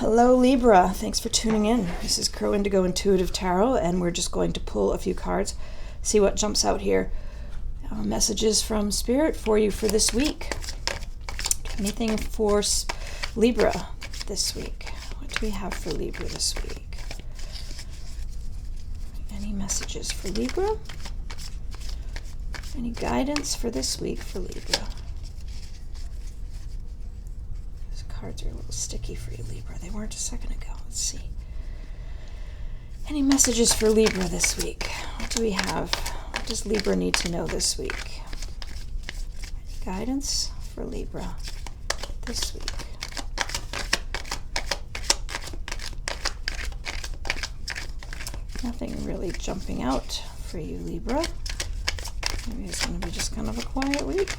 Hello Libra, thanks for tuning in. This is Crow Indigo Intuitive Tarot, and we're just going to pull a few cards, see what jumps out here. Messages from Spirit for you for this week. Anything for Libra this week? What do we have for Libra this week? Any messages for Libra? Any guidance for this week for Libra? These cards are a little sticky for you, Libra. They weren't a second ago. Let's see. Any messages for Libra this week? What do we have? What does Libra need to know this week? Any guidance for Libra this week? Nothing really jumping out for you, Libra. Maybe it's going to be just kind of a quiet week.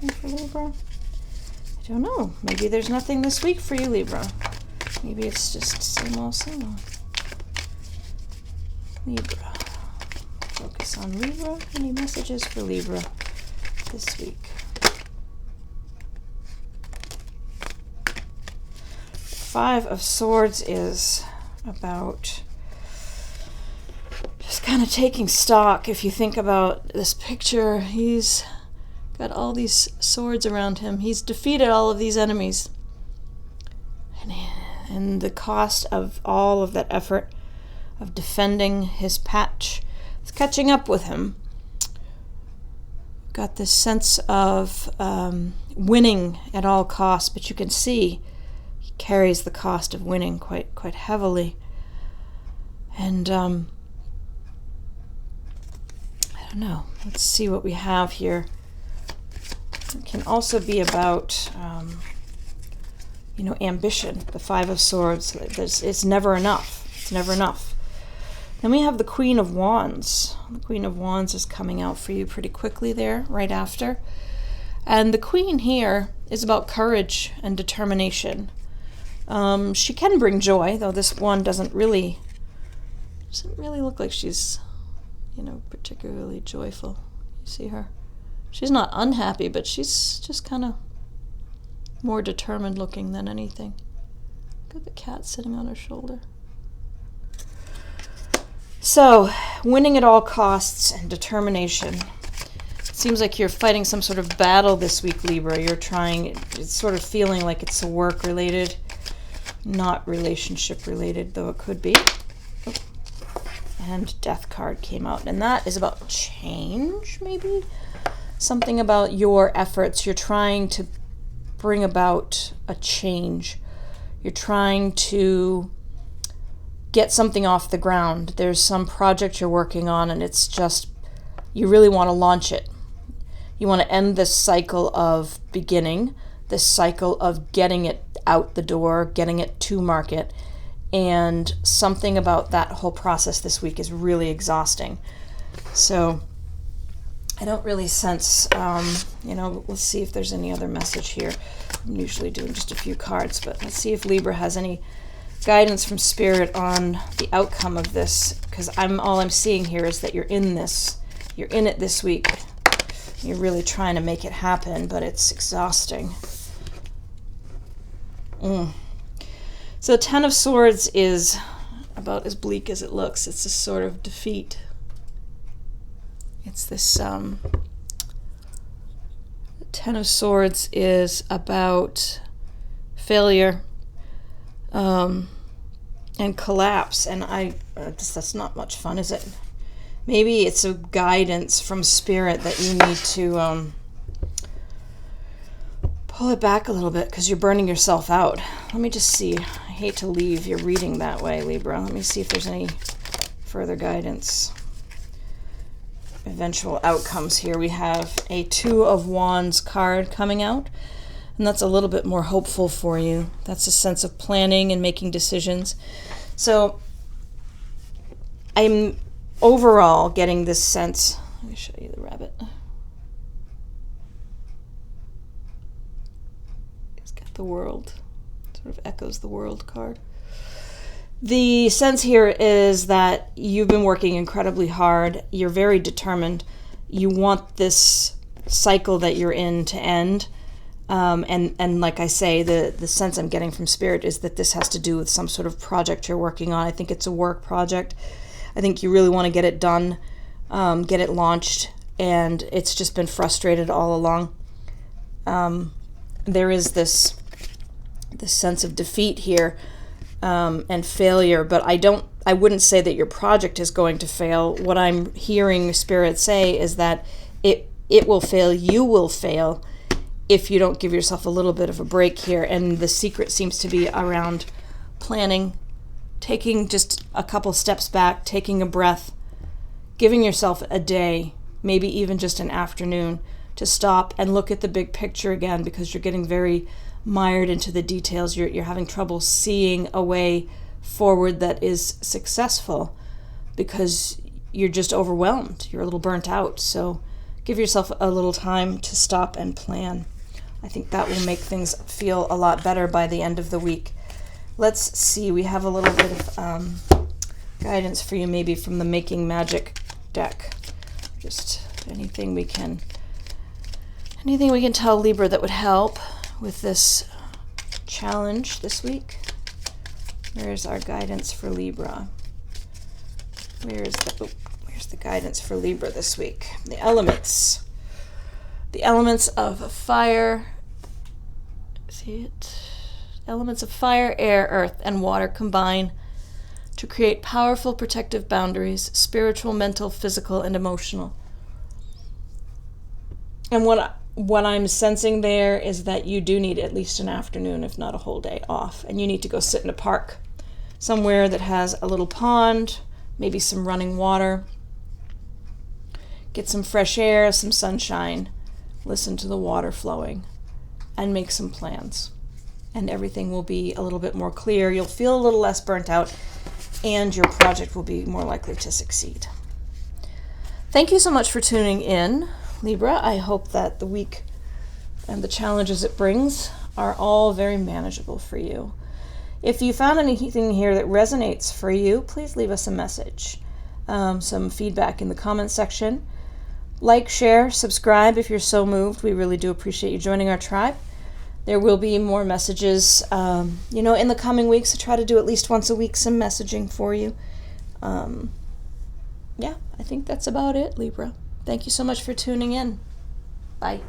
Nothing for Libra. I don't know. Maybe there's nothing this week for you, Libra. Maybe it's just same old, same old. Libra. Focus on Libra. Any messages for Libra this week? Five of Swords is about just kind of taking stock. If you think about this picture, he's got all these swords around him. He's defeated all of these enemies. And the cost of all of that effort of defending his patch is catching up with him. Got this sense of winning at all costs, but you can see he carries the cost of winning quite heavily. And I don't know. Let's see what we have here. It can also be about, ambition. The Five of Swords. It's never enough. It's never enough. Then we have the Queen of Wands. The Queen of Wands is coming out for you pretty quickly there, right after. And the Queen here is about courage and determination. She can bring joy, though this one doesn't really look like she's, particularly joyful. You see her? She's not unhappy, but she's just kind of more determined looking than anything. Look at the cat sitting on her shoulder. So, winning at all costs and determination. It seems like you're fighting some sort of battle this week, Libra. It's sort of feeling like it's work-related, not relationship-related, though it could be. Oh. And Death card came out, and that is about change, maybe? Something about your efforts. You're trying to bring about a change. You're trying to get something off the ground. There's some project you're working on, and it's just, you really want to launch it. You want to end this cycle of beginning, this cycle of getting it out the door, getting it to market, and something about that whole process this week is really exhausting. So I don't really sense, let's see if there's any other message here. I'm usually doing just a few cards, but let's see if Libra has any guidance from Spirit on the outcome of this, because all I'm seeing here is that you're in it this week. You're really trying to make it happen, but it's exhausting. So Ten of Swords is about as bleak as it looks. It's a sort of defeat. It's this, Ten of Swords is about failure and collapse, and that's not much fun, is it? Maybe it's a guidance from Spirit that you need to pull it back a little bit because you're burning yourself out. Let me just see. I hate to leave your reading that way, Libra. Let me see if there's any further guidance. Eventual outcomes here. We have a Two of Wands card coming out, and that's a little bit more hopeful for you. That's a sense of planning and making decisions. So I'm overall getting this sense. Let me show you the rabbit. It's got the World, sort of echoes the World card. The sense here is that you've been working incredibly hard. You're very determined. You want this cycle that you're in to end, And like I say, the sense I'm getting from Spirit is that this has to do with some sort of project you're working on. I think it's a work project. I think you really want to get it done, get it launched, and it's just been frustrated all along. There is this sense of defeat here, and failure, but I wouldn't say that your project is going to fail. What I'm hearing Spirit say is that it will fail, you will fail, if you don't give yourself a little bit of a break here. And the secret seems to be around planning, taking just a couple steps back, taking a breath, giving yourself a day, maybe even just an afternoon, to stop and look at the big picture again, because you're getting very mired into the details. You're having trouble seeing a way forward that is successful because you're just overwhelmed. You're a little burnt out. So give yourself a little time to stop and plan. I think that will make things feel a lot better by the end of the week. Let's see, we have a little bit of guidance for you, maybe from the Making Magic deck. Just anything we can tell Libra that would help with this challenge this week. Where's our guidance for Libra? Where's the guidance for Libra this week? The elements. The elements of fire. See it? Elements of fire, air, earth, and water combine to create powerful protective boundaries, spiritual, mental, physical, and emotional. And what I'm sensing there is that you do need at least an afternoon, if not a whole day off. And you need to go sit in a park somewhere that has a little pond, maybe some running water. Get some fresh air, some sunshine. Listen to the water flowing and make some plans. And everything will be a little bit more clear. You'll feel a little less burnt out, and your project will be more likely to succeed. Thank you so much for tuning in, Libra. I hope that the week and the challenges it brings are all very manageable for you. If you found anything here that resonates for you, please leave us a message, some feedback in the comments section. Like, share, subscribe if you're so moved. We really do appreciate you joining our tribe. There will be more messages, in the coming weeks. I try to do at least once a week some messaging for you. I think that's about it, Libra. Thank you so much for tuning in. Bye.